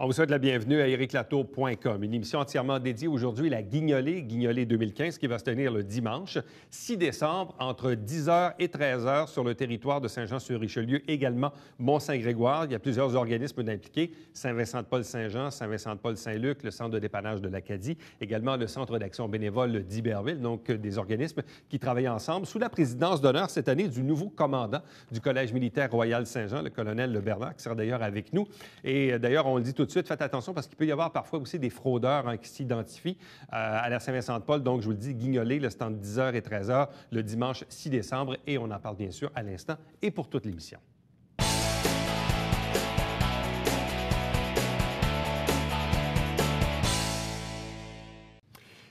On vous souhaite la bienvenue à ériclatour.com, une émission entièrement dédiée aujourd'hui à la Guignolée 2015 qui va se tenir le dimanche 6 décembre entre 10h et 13h sur le territoire de Saint-Jean-sur-Richelieu, également Mont-Saint-Grégoire. Il y a plusieurs organismes impliqués, Saint-Vincent-de-Paul-Saint-Jean, Saint-Vincent-de-Paul-Saint-Luc, le Centre de dépannage de l'Acadie, également le Centre d'action bénévole d'Iberville, donc des organismes qui travaillent ensemble sous la présidence d'honneur cette année du nouveau commandant du Collège militaire Royal Saint-Jean, le colonel Bernard, qui sera d'ailleurs avec nous. Et d'ailleurs, on le dit tout de suite, faites attention parce qu'il peut y avoir parfois aussi des fraudeurs qui s'identifient à la Saint-Vincent-de-Paul. Donc, je vous le dis, Guignolée, le stand 10h et 13h le dimanche 6 décembre. Et on en parle bien sûr à l'instant et pour toute l'émission.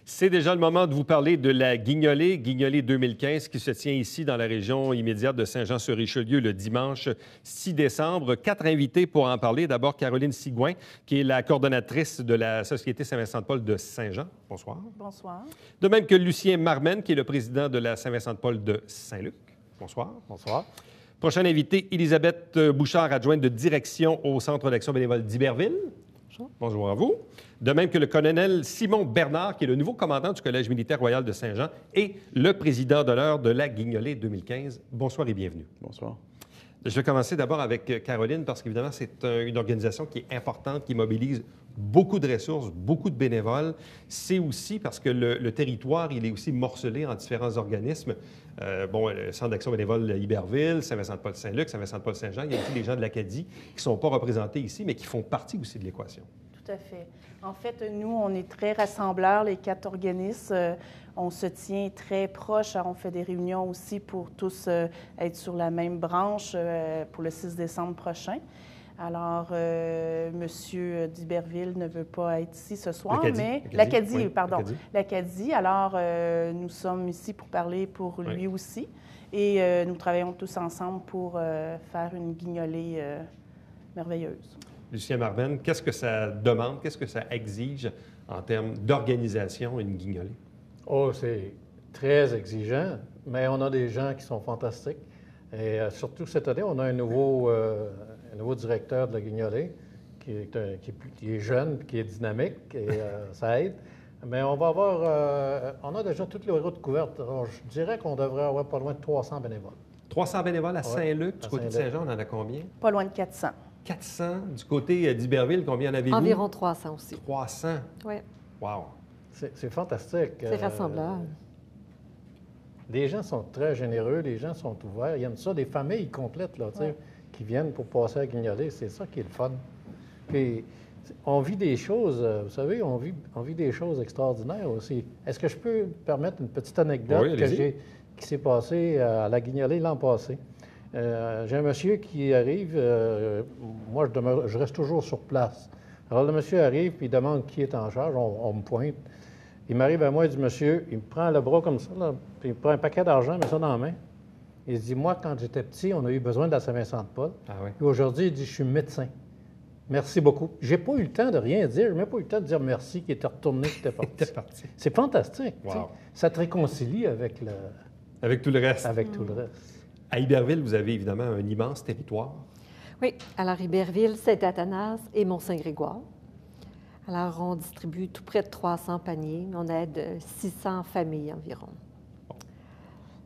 C'est déjà le moment de vous parler de la Guignolée 2015 qui se tient ici dans la région immédiate de Saint-Jean-sur-Richelieu le dimanche 6 décembre. 4 invités pour en parler. D'abord, Caroline Sigouin, qui est la coordonnatrice de la Société Saint-Vincent-de-Paul de Saint-Jean. Bonsoir. Bonsoir. De même que Lucien Marmen, qui est le président de la Saint-Vincent-de-Paul de Saint-Luc. Bonsoir. Bonsoir. Prochaine invitée, Élisabeth Bouchard, adjointe de direction au Centre d'action bénévole d'Iberville. Bonjour. Bonjour à vous. De même que le colonel Simon Bernard, qui est le nouveau commandant du Collège militaire royal de Saint-Jean et le président d'honneur de la Guignolée 2015. Bonsoir et bienvenue. Bonsoir. Je vais commencer d'abord avec Caroline, parce qu'évidemment, c'est une organisation qui est importante, qui mobilise beaucoup de ressources, beaucoup de bénévoles. C'est aussi parce que le territoire, il est aussi morcelé en différents organismes. Le Centre d'action bénévole Iberville, Saint-Vincent-de-Paul-Saint-Luc, Saint-Vincent-de-Paul-Saint-Jean. Il y a aussi des gens de l'Acadie qui ne sont pas représentés ici, mais qui font partie aussi de l'équation. Tout à fait. En fait, nous, on est très rassembleurs, les 4 organismes. On se tient très proches. On fait des réunions aussi pour tous être sur la même branche pour le 6 décembre prochain. Alors, M. d'Iberville ne veut pas être ici ce soir, mais l'Acadie, pardon. L'Acadie. Alors, nous sommes ici pour parler pour lui aussi. Et nous travaillons tous ensemble pour faire une guignolée merveilleuse. Lucien Marven, qu'est-ce que ça demande, qu'est-ce que ça exige en termes d'organisation, une guignolée? Oh, c'est très exigeant, mais on a des gens qui sont fantastiques. Et surtout cette année, on a un nouveau directeur de la guignolée qui est jeune, qui est dynamique, et ça aide. Mais on va avoir, on a déjà toutes les routes couvertes. Alors, je dirais qu'on devrait avoir pas loin de 300 bénévoles. 300 bénévoles à Saint-Luc, du côté de Saint-Jean, on en a combien? Pas loin de 400. 400. Du côté d'Iberville, combien en avez-vous? Environ 300 aussi. 300? Oui. Wow! C'est fantastique. C'est rassembleur. Les gens sont très généreux, les gens sont ouverts. Il y a ça, des familles complètes là, qui viennent pour passer à guignolée. C'est ça qui est le fun. Puis, on vit des choses, vous savez, on vit des choses extraordinaires aussi. Est-ce que je peux me permettre une petite anecdote qui s'est passée à la guignolée l'an passé? J'ai un monsieur qui arrive, moi je reste toujours sur place. Alors le monsieur arrive, puis il demande qui est en charge, on me pointe. Il m'arrive à moi, il dit, monsieur, il me prend le bras comme ça, là, puis il me prend un paquet d'argent, met ça dans la main. Il se dit, moi, quand j'étais petit, on a eu besoin de la Saint-Vincent-de-Paul. Ah oui. Puis aujourd'hui, il dit, je suis médecin. Merci beaucoup. J'ai pas eu le temps de rien dire, j'ai même pas eu le temps de dire merci, qu'il était retourné, qu'il était parti. C'est fantastique. Wow. Ça te réconcilie avec le... Avec tout le reste. Avec tout le reste. À Iberville, vous avez évidemment un immense territoire. Oui. Alors, Iberville, Saint-Athanas et Mont-Saint-Grégoire. Alors, on distribue tout près de 300 paniers. On aide 600 familles environ. Bon.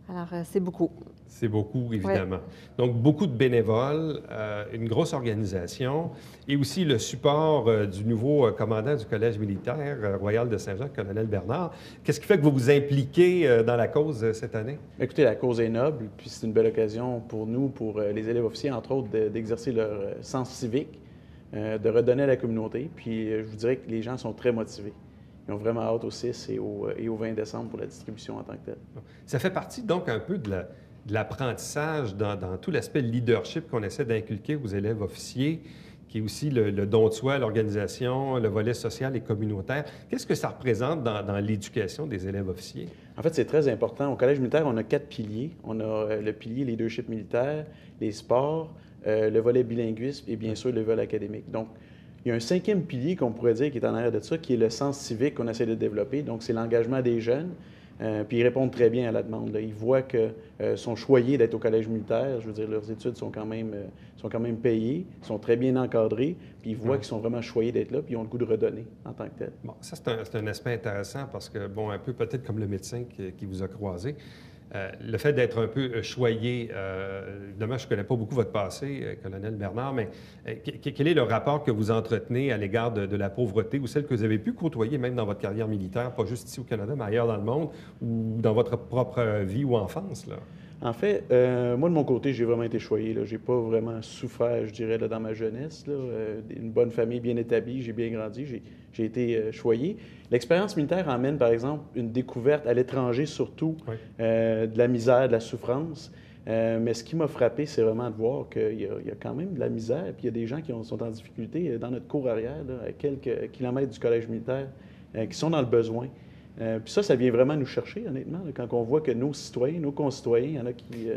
Alors, c'est beaucoup. C'est beaucoup, évidemment. Oui. Donc, beaucoup de bénévoles, une grosse organisation et aussi le support du nouveau commandant du Collège militaire royal de Saint-Jean, colonel Bernard. Qu'est-ce qui fait que vous vous impliquez dans la cause cette année? Écoutez, la cause est noble, puis c'est une belle occasion pour nous, pour les élèves officiers, entre autres, d'exercer leur sens civique, de redonner à la communauté. Puis, je vous dirais que les gens sont très motivés. Ils ont vraiment hâte au 6 et au 20 décembre pour la distribution en tant que telle. Ça fait partie donc un peu de l'apprentissage dans tout l'aspect leadership qu'on essaie d'inculquer aux élèves officiers, qui est aussi le don de soi, l'organisation, le volet social et communautaire. Qu'est-ce que ça représente dans l'éducation des élèves officiers? En fait, c'est très important. Au Collège militaire, on a 4 piliers. On a le pilier leadership militaire, les sports, le volet bilinguisme et bien sûr le volet académique. Donc, il y a un 5e pilier qu'on pourrait dire qui est en arrière de ça, qui est le sens civique qu'on essaie de développer. Donc, c'est l'engagement des jeunes. Puis ils répondent très bien à la demande, là. Ils voient qu'ils sont choyés d'être au collège militaire. Je veux dire, leurs études sont quand même payées, sont très bien encadrées. Puis ils voient qu'ils sont vraiment choyés d'être là, puis ils ont le goût de redonner en tant que tel. Bon, ça, c'est un aspect intéressant parce que, bon, un peu peut-être comme le médecin qui vous a croisé, le fait d'être un peu choyé, évidemment, je ne connais pas beaucoup votre passé, colonel Bernard, mais quel est le rapport que vous entretenez à l'égard de la pauvreté ou celle que vous avez pu côtoyer même dans votre carrière militaire, pas juste ici au Canada, mais ailleurs dans le monde ou dans votre propre vie ou enfance, là? En fait, moi, de mon côté, j'ai vraiment été choyé. Je n'ai pas vraiment souffert, je dirais, là, dans ma jeunesse. Là. Une bonne famille bien établie, j'ai bien grandi, j'ai été choyé. L'expérience militaire emmène, par exemple, une découverte à l'étranger, surtout, de la misère, de la souffrance. Mais ce qui m'a frappé, c'est vraiment de voir qu'il y a quand même de la misère, puis il y a des gens qui sont en difficulté dans notre cour arrière, là, à quelques kilomètres du collège militaire, qui sont dans le besoin. Puis ça vient vraiment nous chercher, honnêtement, là, quand on voit que nos citoyens, nos concitoyens, il y en a qui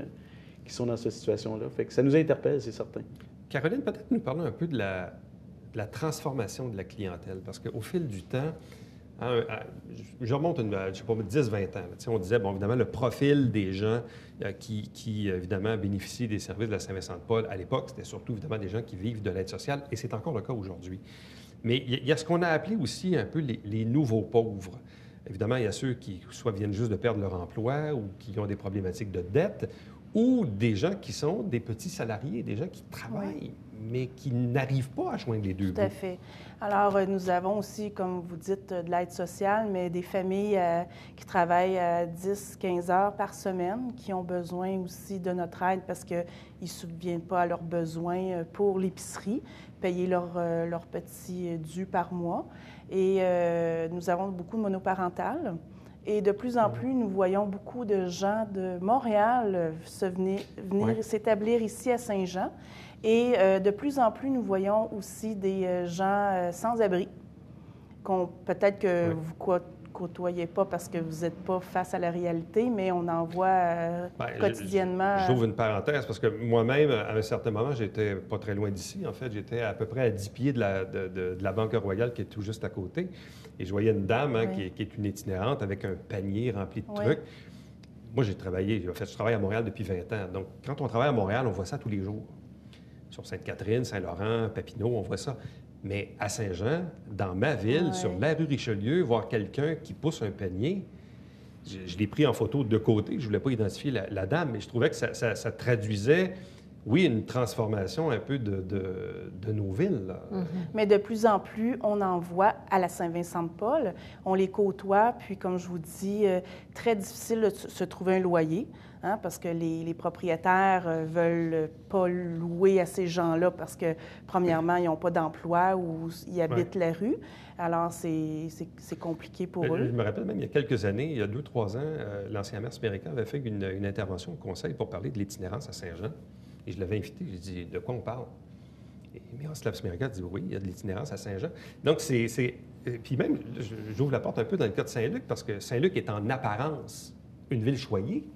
sont dans cette situation-là. Fait que ça nous interpelle, c'est certain. Caroline, peut-être nous parler un peu de la transformation de la clientèle, parce qu'au fil du temps, je remonte, je ne sais pas, 10-20 ans. Là, on disait, bon, évidemment, le profil des gens qui, évidemment, bénéficient des services de la Saint-Vincent-de-Paul à l'époque, c'était surtout, évidemment, des gens qui vivent de l'aide sociale, et c'est encore le cas aujourd'hui. Mais il y a ce qu'on a appelé aussi un peu les nouveaux pauvres. Évidemment, il y a ceux qui soit viennent juste de perdre leur emploi ou qui ont des problématiques de dette, ou des gens qui sont des petits salariés, des gens qui travaillent, mais qui n'arrivent pas à joindre les deux bouts. Tout à fait. Alors, nous avons aussi, comme vous dites, de l'aide sociale, mais des familles qui travaillent 10-15 heures par semaine, qui ont besoin aussi de notre aide parce qu'ils ne subviennent pas à leurs besoins pour l'épicerie, payer leurs petits dus par mois. Et nous avons beaucoup de monoparentales. Et de plus en plus, nous voyons beaucoup de gens de Montréal venir s'établir ici à Saint-Jean. Et de plus en plus, nous voyons aussi des gens sans abri, peut-être que vous côtoyez pas parce que vous n'êtes pas face à la réalité, mais on en voit quotidiennement. J'ouvre une parenthèse parce que moi-même, à un certain moment, j'étais pas très loin d'ici. En fait, j'étais à peu près à 10 pieds de la Banque Royale qui est tout juste à côté. Et je voyais une dame qui est une itinérante avec un panier rempli de trucs. Moi, je travaille à Montréal depuis 20 ans. Donc, quand on travaille à Montréal, on voit ça tous les jours. Sur Sainte-Catherine, Saint-Laurent, Papineau, on voit ça. Mais à Saint-Jean, dans ma ville, sur la rue Richelieu, voir quelqu'un qui pousse un panier, je l'ai pris en photo de côté. Je ne voulais pas identifier la dame, mais je trouvais que ça traduisait, oui, une transformation un peu de nos villes. Là. Mais de plus en plus, on en voit à la Saint-Vincent-de-Paul. On les côtoie, puis comme je vous dis, très difficile de se trouver un loyer. Parce que les propriétaires ne veulent pas louer à ces gens-là parce que, premièrement, ils n'ont pas d'emploi ou ils habitent la rue. Alors, c'est compliqué pour eux. Je me rappelle même, il y a quelques années, il y a 2-3 ans, l'ancien maire américain avait fait une intervention au conseil pour parler de l'itinérance à Saint-Jean. Et je l'avais invité, j'ai dit, de quoi on parle? Et Miroslav Smerica dit, oui, il y a de l'itinérance à Saint-Jean. Donc, puis même, j'ouvre la porte un peu dans le cas de Saint-Luc parce que Saint-Luc est en apparence une ville choyée.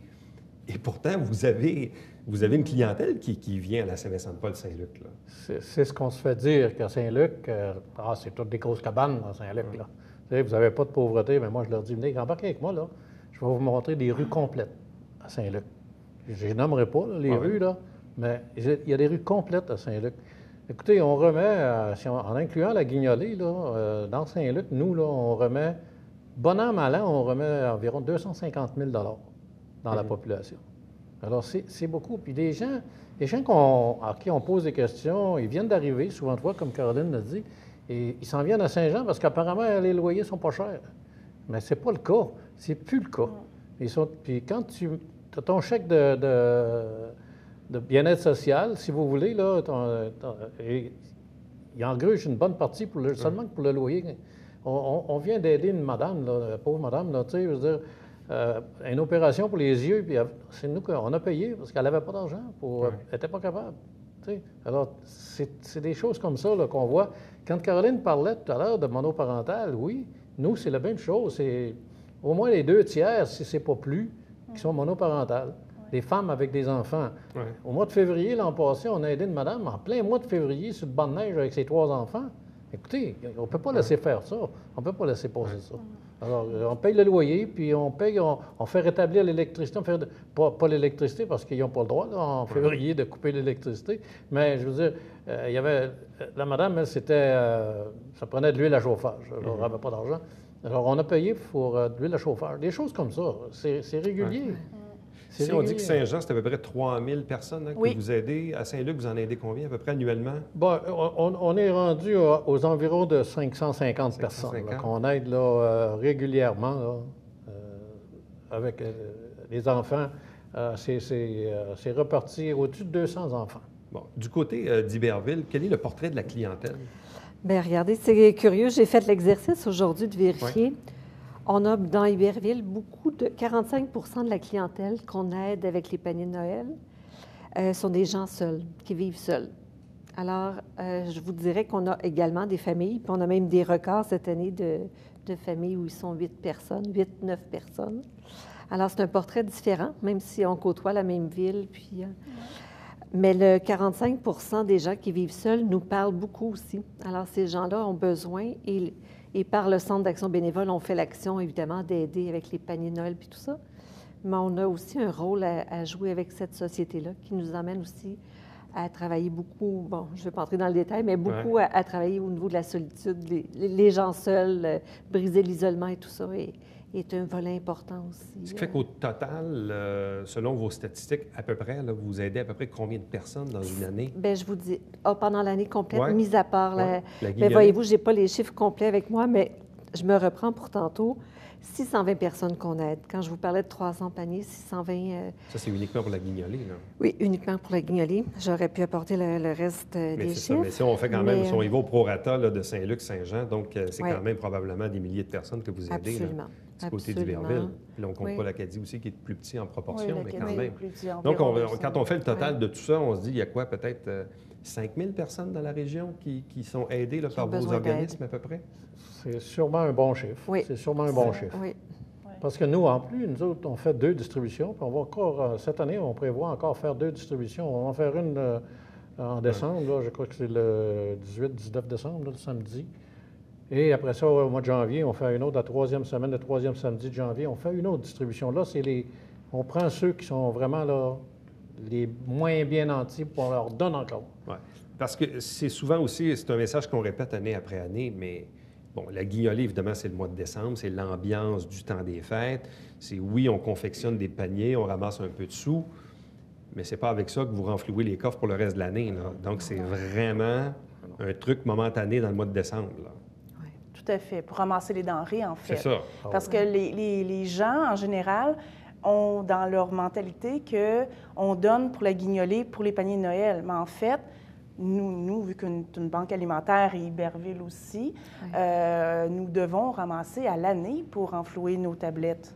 Et pourtant, vous avez une clientèle qui vient à la Saint-Vincent-de-Paul-Saint-Luc. C'est ce qu'on se fait dire qu'à Saint-Luc, c'est toutes des grosses cabanes à Saint-Luc. Vous n'avez pas de pauvreté, mais moi, je leur dis, venez, embarquez avec moi, là. Je vais vous montrer des rues complètes à Saint-Luc. Je les nommerai pas, là, les rues, là, mais il y a des rues complètes à Saint-Luc. Écoutez, on remet, en incluant la Guignolée, là, dans Saint-Luc, nous, là, on remet, bon an, mal an, on remet environ 250 000 dans la population. Alors, c'est beaucoup. Puis des gens à qui on pose des questions, ils viennent d'arriver, souvent de fois, comme Caroline l'a dit, et ils s'en viennent à Saint-Jean parce qu'apparemment, les loyers ne sont pas chers. Mais ce n'est pas le cas. C'est plus le cas. Puis quand tu as ton chèque de bien-être social, si vous voulez, là, il engruge une bonne partie seulement pour le loyer. On vient d'aider une madame, là, la pauvre madame, là, tu sais, je veux dire, une opération pour les yeux, puis c'est nous qu'on a payé parce qu'elle n'avait pas d'argent, elle n'était pas capable. T'sais. Alors, c'est des choses comme ça là, qu'on voit. Quand Caroline parlait tout à l'heure de monoparental, oui, nous, c'est la même chose. C'est au moins les 2/3, si ce n'est pas plus, qui sont monoparentales. Des femmes avec des enfants. Au mois de février, l'an passé, on a aidé une madame en plein mois de février sur le banc de neige avec ses 3 enfants. Écoutez, on ne peut pas laisser faire ça. On ne peut pas laisser passer ça. Alors, on paye le loyer, puis on fait rétablir l'électricité. Pas l'électricité, parce qu'ils n'ont pas le droit, là, en février, de couper l'électricité. Mais, je veux dire, il y avait... La madame, elle, ça prenait de l'huile à chauffage. Alors, elle n'avait pas d'argent. Alors, on a payé pour de l'huile à chauffage. Des choses comme ça. C'est régulier. Ouais. Si on dit que Saint-Jean, c'est à peu près 3000 personnes que vous aidez. À Saint-Luc, vous en aidez combien à peu près annuellement? Bon, on est rendu aux environs de 550 personnes qu'on aide là, régulièrement là, avec les enfants. C'est reparti au-dessus de 200 enfants. Bon, du côté d'Iberville, quel est le portrait de la clientèle? Bien, regardez, c'est curieux. J'ai fait l'exercice aujourd'hui de vérifier. Oui. On a dans Iberville beaucoup de 45 de la clientèle qu'on aide avec les paniers de Noël sont des gens seuls, qui vivent seuls. Alors, je vous dirais qu'on a également des familles, puis on a même des records cette année de familles où ils sont 8 personnes, 8-9 personnes. Alors, c'est un portrait différent, même si on côtoie la même ville. Puis, mais le 45 des gens qui vivent seuls nous parlent beaucoup aussi. Alors, ces gens-là ont besoin et par le Centre d'action bénévole, on fait l'action, évidemment, d'aider avec les paniers de Noël et tout ça. Mais on a aussi un rôle à jouer avec cette société-là qui nous amène aussi à travailler beaucoup, bon, je ne vais pas entrer dans le détail, mais beaucoup à travailler au niveau de la solitude. Les gens seuls, briser l'isolement et tout ça est un volet important aussi. Ce qui fait qu'au total, selon vos statistiques, à peu près, là, vous aidez à peu près combien de personnes dans une année? Bien, je vous dis, pendant l'année complète, mis à part la guignolée. Mais voyez-vous, je n'ai pas les chiffres complets avec moi, mais je me reprends pour tantôt. 620 personnes qu'on aide. Quand je vous parlais de 300 paniers, 620... Ça, c'est uniquement pour la guignolée, là? Oui, uniquement pour la guignolée. J'aurais pu apporter le reste des chiffres. Ça. Mais si on fait quand même, si on y va au prorata là, de Saint-Luc, Saint-Jean, donc c'est quand même probablement des milliers de personnes que vous aidez. Absolument. Du côté d'Iberville. Puis là, on compte pas l'Acadie aussi, qui est plus petit en proportion, mais quand même. Donc, quand on fait le total de tout ça, on se dit, il y a quoi, peut-être 5000 personnes dans la région qui sont aidées là, par vos organismes, à peu près? C'est sûrement un bon chiffre. Oui. C'est sûrement un bon chiffre. Oui. Parce que nous, en plus, nous autres, on fait 2 distributions. Puis on va encore, cette année, on prévoit encore faire 2 distributions. On va en faire une en décembre, là, je crois que c'est le 18-19 décembre, là, le samedi. Et après ça, au mois de janvier, on fait une autre, la 3e semaine, le 3e samedi de janvier, on fait une autre distribution. Là, on prend ceux qui sont vraiment là, les moins bien nantis, puis on leur donne encore. Oui. Parce que c'est souvent aussi, c'est un message qu'on répète année après année, mais bon, la guignolée, évidemment, c'est le mois de décembre, c'est l'ambiance du temps des fêtes. C'est oui, on confectionne des paniers, on ramasse un peu de sous, mais c'est pas avec ça que vous renflouez les coffres pour le reste de l'année. Là. Donc, c'est vraiment un truc momentané dans le mois de décembre. Là. Oui, tout à fait, pour ramasser les denrées, en fait. C'est ça. Parce que les gens, en général, ont dans leur mentalité qu'on donne pour la guignolée, pour les paniers de Noël. Mais en fait, nous, vu qu'une banque alimentaire et Iberville aussi, nous devons ramasser à l'année pour renflouer nos tablettes.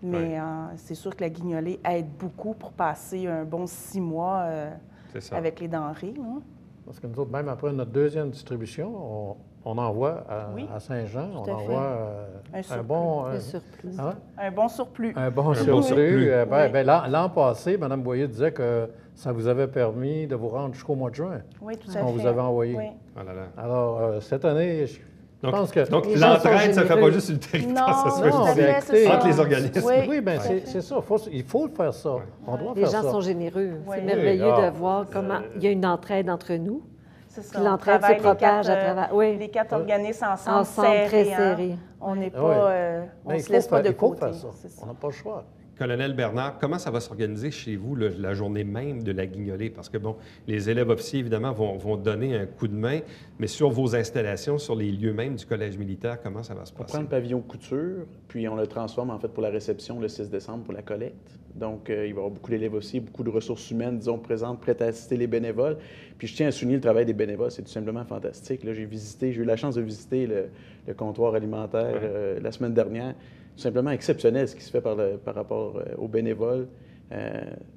Mais c'est sûr que la guignolée aide beaucoup pour passer un bon 6 mois avec les denrées. Hein? Parce que nous autres, même après notre 2e distribution, on envoie à Saint-Jean, on envoie un bon surplus. Un bon surplus. Un bon surplus. L'an passé, Mme Boyer disait que ça vous avait permis de vous rendre jusqu'au mois de juin. Oui, tout à fait. Ce qu'on vous avait envoyé. Oui. Oh là là. Alors, cette année, je pense que... Donc, l'entraide, ça ne fait pas juste sur le territoire, ça se fait entre les organismes. Oui, bien, c'est ça. Il faut faire ça. On doit faire ça. Les gens sont généreux. C'est merveilleux de voir comment il y a une entraide entre nous. C'est ça. Puis l'entraide se propage à travers... Les 4 organismes ensemble très serrés. On n'est pas... on ne se laisse pas de côté. Il faut faire ça. On n'a pas le choix. Colonel Bernard, comment ça va s'organiser chez vous la journée même de la guignolée? Parce que, bon, les élèves officiers, évidemment, vont donner un coup de main, mais sur vos installations, sur les lieux même du Collège militaire, comment ça va se passer? On prend le pavillon couture, puis on le transforme, en fait, pour la réception le 6 décembre pour la collecte. Donc, il va y avoir beaucoup d'élèves officiers, beaucoup de ressources humaines, disons, présentes, prêtes à assister les bénévoles. Puis je tiens à souligner le travail des bénévoles, c'est tout simplement fantastique. Là, j'ai eu la chance de visiter le comptoir alimentaire la semaine dernière. Tout simplement exceptionnel ce qui se fait par rapport aux bénévoles.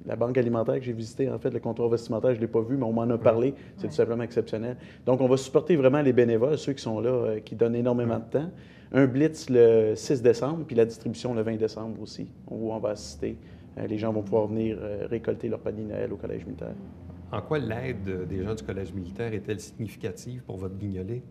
La banque alimentaire que j'ai visitée, en fait, le comptoir vestimentaire, je ne l'ai pas vu, mais on m'en a parlé. C'est tout simplement exceptionnel. Donc, on va supporter vraiment les bénévoles, ceux qui sont là, qui donnent énormément de temps. Un blitz le 6 décembre, puis la distribution le 20 décembre aussi, où on va assister. Les gens vont pouvoir venir récolter leur panier Noël au Collège militaire. En quoi l'aide des gens du Collège militaire est-elle significative pour votre guignolée?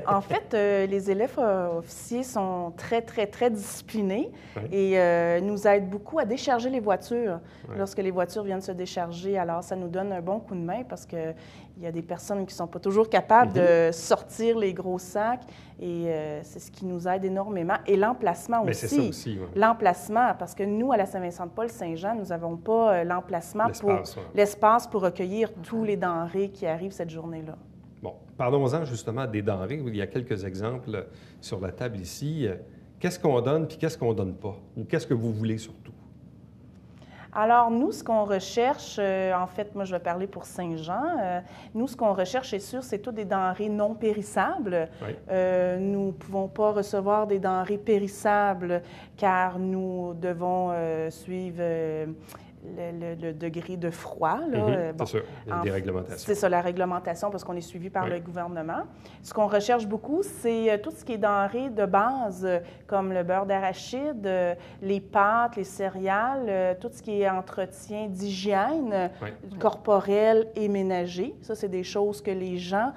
En fait, les élèves officiers sont très, très, très disciplinés et nous aident beaucoup à décharger les voitures. Lorsque les voitures viennent se décharger, alors ça nous donne un bon coup de main parce qu'il y a des personnes qui ne sont pas toujours capables de sortir les gros sacs et c'est ce qui nous aide énormément. Et l'emplacement aussi. C'est ça aussi. L'emplacement, parce que nous, à la Saint-Vincent-de-Paul-Saint-Jean, nous n'avons pas l'emplacement l'espace pour recueillir tous les denrées qui arrivent cette journée-là. Bon, parlons-en justement des denrées. Il y a quelques exemples sur la table ici. Qu'est-ce qu'on donne puis qu'est-ce qu'on ne donne pas? Ou qu'est-ce que vous voulez surtout? Alors, nous, ce qu'on recherche, en fait, moi, je vais parler pour Saint-Jean. Nous, ce qu'on recherche, c'est sûr, c'est toutes des denrées non périssables. Nous ne pouvons pas recevoir des denrées périssables car nous devons suivre le degré de froid. C'est sûr, il y a des réglementations. C'est ça, la réglementation, parce qu'on est suivi par le gouvernement. Ce qu'on recherche beaucoup, c'est tout ce qui est denrées de base, comme le beurre d'arachide, les pâtes, les céréales, tout ce qui est entretien d'hygiène corporelle et ménager. Ça, c'est des choses que les gens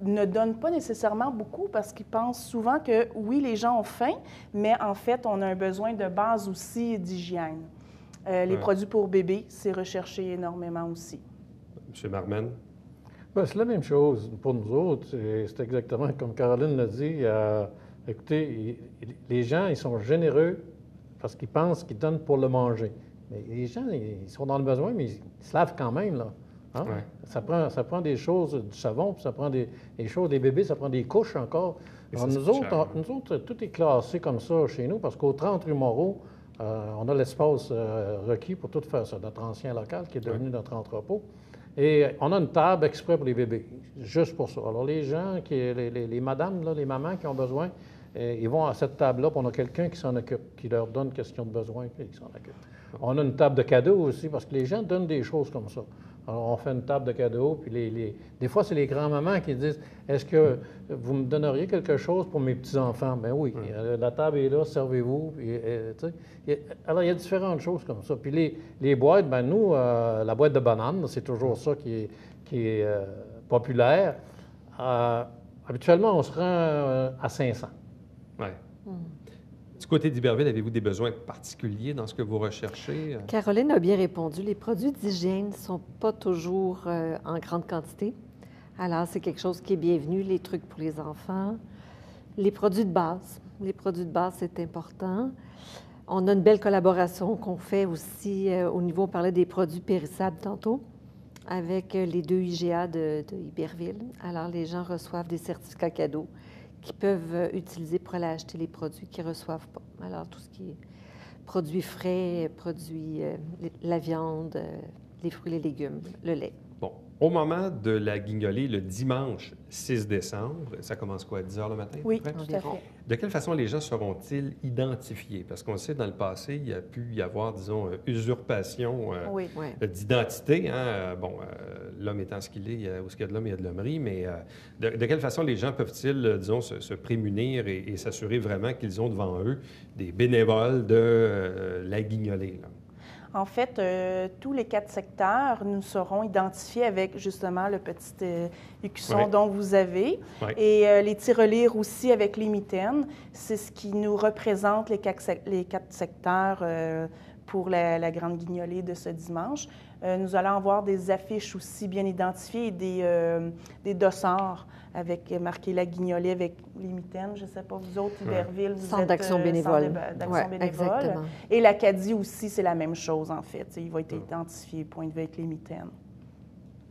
ne donnent pas nécessairement beaucoup parce qu'ils pensent souvent que, oui, les gens ont faim, mais en fait, on a un besoin de base aussi d'hygiène. Les produits pour bébés, c'est recherché énormément aussi. M. Marmen? Bien, c'est la même chose pour nous autres. C'est exactement comme Caroline l'a dit. Écoutez, les gens, ils sont généreux parce qu'ils pensent qu'ils donnent pour le manger. Mais les gens, ils sont dans le besoin, mais ils se lavent quand même, là. Hein? Ça prend des choses, du savon, puis ça prend des choses, des bébés, ça prend des couches encore. Alors, nous autres, tout est classé comme ça chez nous parce qu'au 30 rue Moreau, on a l'espace requis pour tout faire ça, notre ancien local qui est devenu notre entrepôt. Et on a une table exprès pour les bébés, juste pour ça. Alors, les gens, les madames, là, les mamans qui ont besoin, ils vont à cette table-là, puis on a quelqu'un qui s'en occupe, qui leur donne ce qu'ils ont besoin, puis ils s'en occupent. On a une table de cadeaux aussi, parce que les gens donnent des choses comme ça. Alors, on fait une table de cadeaux, puis des fois, c'est les grands-mamans qui disent « Est-ce que vous me donneriez quelque chose pour mes petits-enfants? » Bien oui, la table est là, servez-vous. Alors, il y a différentes choses comme ça. Puis les boîtes, bien nous, la boîte de bananes, c'est toujours ça qui est populaire. Habituellement, on se rend à 500. Oui. Du côté d'Iberville, avez-vous des besoins particuliers dans ce que vous recherchez? Caroline a bien répondu. Les produits d'hygiène ne sont pas toujours en grande quantité. Alors, c'est quelque chose qui est bienvenu, les trucs pour les enfants. Les produits de base. Les produits de base, c'est important. On a une belle collaboration qu'on fait aussi au niveau, on parlait des produits périssables tantôt, avec les 2 IGA de Iberville. Alors, les gens reçoivent des certificats cadeaux qui peuvent utiliser pour aller acheter les produits qu'ils ne reçoivent pas. Alors, tout ce qui est produits frais, la viande, les fruits et les légumes, le lait. Bon. Au moment de la guignolée, le dimanche 6 décembre, ça commence quoi, à 10 h le matin? Oui, tout à fait. De quelle façon les gens seront-ils identifiés? Parce qu'on sait, dans le passé, il y a pu y avoir, disons, usurpation d'identité. Hein? L'homme étant ce qu'il est, où ce qu'il y a de l'homme, il y a de l'hommerie, mais de quelle façon les gens peuvent-ils, disons, se prémunir et s'assurer vraiment qu'ils ont devant eux des bénévoles de la guignolée, là? En fait, tous les 4 secteurs nous seront identifiés avec justement le petit écusson dont vous avez et les tirelires aussi avec les mitaines. C'est ce qui nous représente les 4 secteurs pour la grande guignolée de ce dimanche. Nous allons avoir des affiches aussi bien identifiées et des dossards avec marqué la guignolée avec les mitaines. Je ne sais pas, vous autres, Iberville, vous Centre êtes d'action bénévole. d'action bénévole. Exactement. Et l'Acadie aussi, c'est la même chose, en fait. Il va être identifié, point de vue avec les mitaines.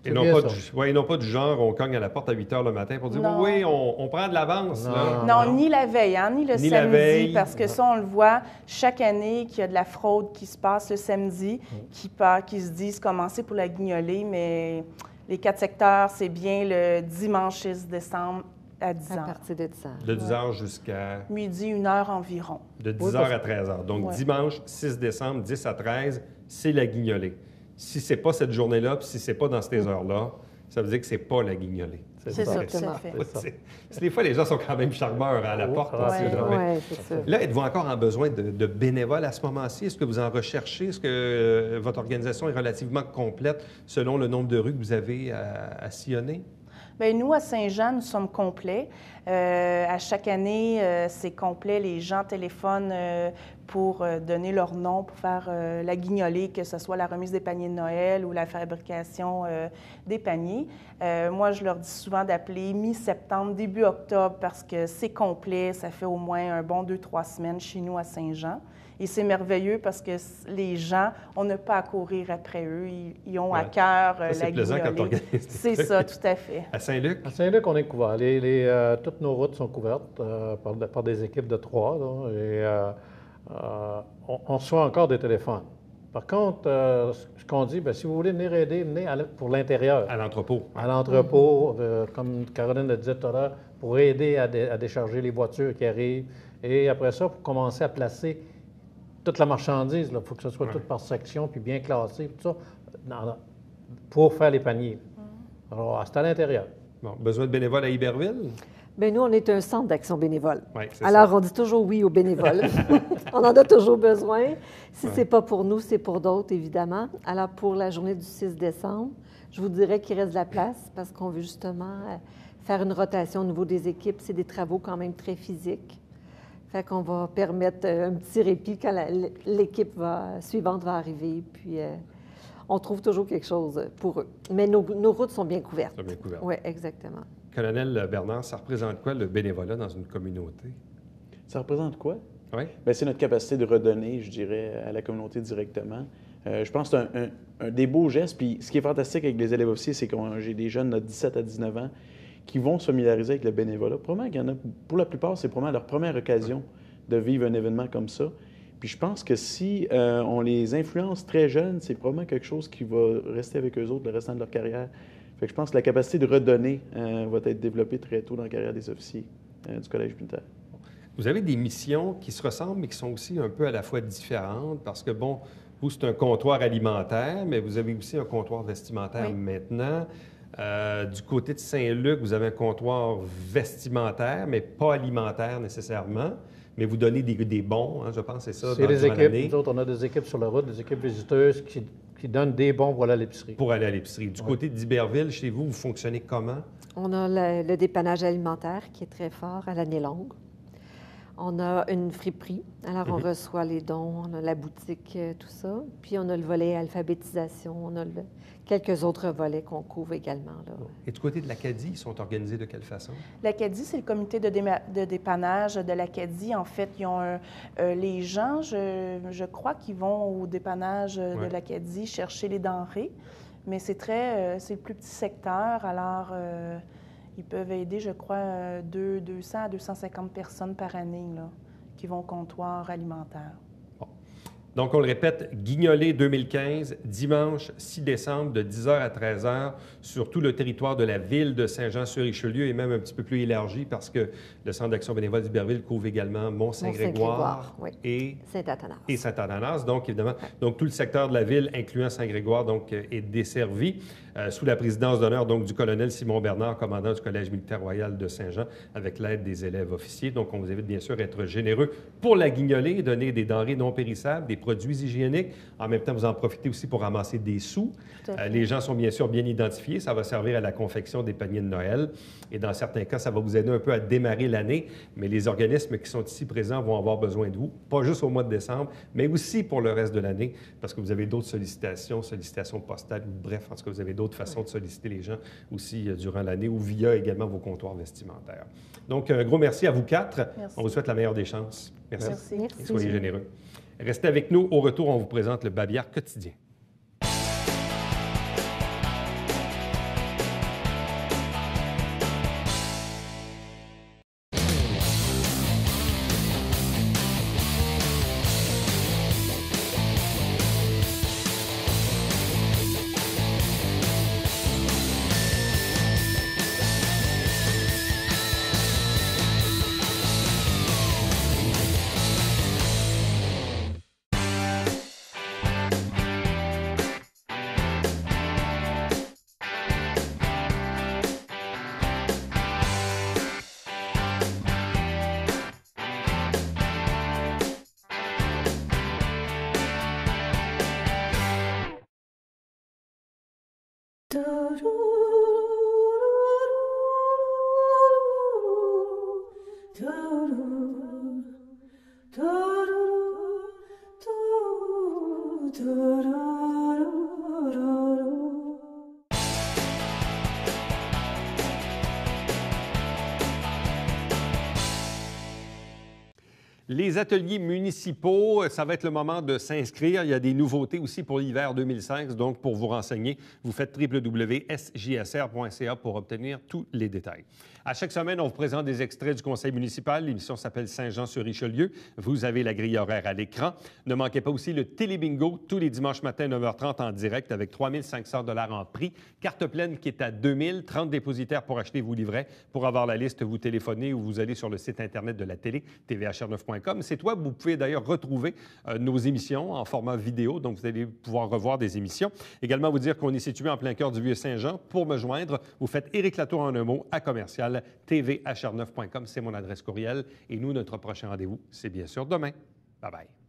Et non pas du genre, on cogne à la porte à 8 h le matin pour dire « Oui, on prend de l'avance. » Non, ni la veille, ni le samedi, parce que ça, on le voit chaque année qu'il y a de la fraude qui se passe le samedi, qui se disent commencer pour la guignolée, mais les 4 secteurs, c'est bien le dimanche 6 décembre à 10 h. À partir de 10 h. De 10 h jusqu'à... Midi, 1 h environ. De 10 h à 13 h. Donc, dimanche 6 décembre, 10 à 13, c'est la guignolée. Si ce n'est pas cette journée-là, puis si ce n'est pas dans ces heures-là, ça veut dire que ce n'est pas la guignolée. C'est ça, tout à fait. Des fois, les gens sont quand même charmeurs à la porte. Là, êtes-vous encore en besoin de bénévoles à ce moment-ci? Est-ce que vous en recherchez? Est-ce que votre organisation est relativement complète selon le nombre de rues que vous avez à sillonner? Bien, nous, à Saint-Jean, nous sommes complets. À chaque année, c'est complet. Les gens téléphonent pour donner leur nom, pour faire la guignolée, que ce soit la remise des paniers de Noël ou la fabrication des paniers. Moi, je leur dis souvent d'appeler mi-septembre, début octobre, parce que c'est complet. Ça fait au moins un bon 2-3 semaines chez nous à Saint-Jean. Et c'est merveilleux parce que les gens, on n'a pas à courir après eux. Ils ont à cœur la c'est plaisant guignolée. quand on organise. C'est ça, tout à fait. À Saint-Luc? À Saint-Luc, on est couvert. Toutes nos routes sont couvertes par des équipes de 3. Là, et on reçoit encore des téléphones. Par contre, ce qu'on dit, bien, si vous voulez venir aider, venez pour l'intérieur. À l'entrepôt. À l'entrepôt, comme Caroline le disait tout à l'heure, pour aider à décharger les voitures qui arrivent. Et après ça, pour commencer à placer toute la marchandise. Il faut que ce soit tout par section, puis bien classé, tout ça, pour faire les paniers. Alors, c'est à l'intérieur. Bon, besoin de bénévoles à Iberville? Bien, nous, on est un centre d'action bénévole. Oui, c'est Alors, ça. on dit toujours oui aux bénévoles. On en a toujours besoin. Si ce n'est pas pour nous, c'est pour d'autres, évidemment. Alors, pour la journée du 6 décembre, je vous dirais qu'il reste de la place parce qu'on veut justement faire une rotation au niveau des équipes. C'est des travaux quand même très physiques. Fait qu'on va permettre un petit répit quand l'équipe suivante va arriver. Puis, on trouve toujours quelque chose pour eux. Mais nos routes sont bien couvertes. Sont bien couvertes. Oui, exactement. Colonel Bernard, ça représente quoi le bénévolat dans une communauté? Ça représente quoi? Oui. Bien, c'est notre capacité de redonner, je dirais, à la communauté directement. Je pense que c'est un des beaux gestes. Puis ce qui est fantastique avec les élèves officiers, c'est que j'ai des jeunes de 17 à 19 ans qui vont se familiariser avec le bénévolat. Probablement qu'il y en a, pour la plupart, c'est probablement leur première occasion de vivre un événement comme ça. Puis je pense que si on les influence très jeunes, c'est probablement quelque chose qui va rester avec eux autres le restant de leur carrière. Fait que je pense que la capacité de redonner va être développée très tôt dans la carrière des officiers du Collège militaire. Vous avez des missions qui se ressemblent, mais qui sont aussi un peu à la fois différentes, parce que, bon, vous, c'est un comptoir alimentaire, mais vous avez aussi un comptoir vestimentaire maintenant. Du côté de Saint-Luc, vous avez un comptoir vestimentaire, mais pas alimentaire nécessairement. Mais vous donnez des bons, hein, je pense, c'est ça. C'est les équipes. Nous autres, on a des équipes sur la route, des équipes visiteuses qui donnent des bons pour aller à l'épicerie. Pour aller à l'épicerie. Du côté d'Iberville, chez vous, vous fonctionnez comment? On a le dépannage alimentaire qui est très fort à l'année longue. On a une friperie. Alors, on reçoit les dons, on a la boutique, tout ça. Puis, on a le volet alphabétisation, on a quelques autres volets qu'on couvre également. Là. Et du côté de l'Acadie, ils sont organisés de quelle façon? L'Acadie, c'est le comité de dépannage de l'Acadie. En fait, ils ont les gens, je crois qu'ils vont au dépannage de l'Acadie chercher les denrées, mais c'est le plus petit secteur. Alors, ils peuvent aider, je crois, 200 à 250 personnes par année là, qui vont au comptoir alimentaire. Bon. Donc, on le répète, Guignolée 2015, dimanche 6 décembre de 10h à 13h sur tout le territoire de la ville de Saint-Jean-sur-Richelieu et même un petit peu plus élargi parce que le Centre d'action bénévole d'Iberville couvre également Mont-Saint-Grégoire et Saint-Athanas. Et Saint-Athanas, donc évidemment. Donc, tout le secteur de la ville, incluant Saint-Grégoire, donc, est desservi sous la présidence d'honneur donc du colonel Simon Bernard, commandant du Collège militaire royal de Saint-Jean, avec l'aide des élèves officiers. Donc, on vous invite bien sûr à être généreux pour la guignolée et donner des denrées non périssables, des produits hygiéniques. En même temps, vous en profitez aussi pour ramasser des sous. Les gens sont bien sûr bien identifiés. Ça va servir à la confection des paniers de Noël. Et dans certains cas, ça va vous aider un peu à démarrer l'année. Mais les organismes qui sont ici présents vont avoir besoin de vous, pas juste au mois de décembre, mais aussi pour le reste de l'année, parce que vous avez d'autres sollicitations postales, bref, en tout cas, vous avez d'autres façons de solliciter les gens aussi durant l'année ou via également vos comptoirs vestimentaires. Donc, un gros merci à vous quatre. Merci. On vous souhaite la meilleure des chances. Merci. Et soyez généreux. Restez avec nous. Au retour, on vous présente le Babillard quotidien. Les ateliers municipaux, ça va être le moment de s'inscrire. Il y a des nouveautés aussi pour l'hiver 2005. Donc, pour vous renseigner, vous faites www.sjsr.ca pour obtenir tous les détails. À chaque semaine, on vous présente des extraits du conseil municipal. L'émission s'appelle Saint-Jean-sur-Richelieu. Vous avez la grille horaire à l'écran. Ne manquez pas aussi le télébingo tous les dimanches matins 9h30 en direct avec 3 500 $ en prix. Carte pleine qui est à 2 000, 30 dépositaires pour acheter vos livrets. Pour avoir la liste, vous téléphonez ou vous allez sur le site Internet de la télé, tvhr9.com. C'est toi, vous pouvez d'ailleurs retrouver nos émissions en format vidéo, donc vous allez pouvoir revoir des émissions. Également, vous dire qu'on est situé en plein cœur du Vieux-Saint-Jean. Pour me joindre, vous faites Éric Latour en un mot à commercial tvhr9.com. C'est mon adresse courriel. Et nous, notre prochain rendez-vous, c'est bien sûr demain. Bye bye.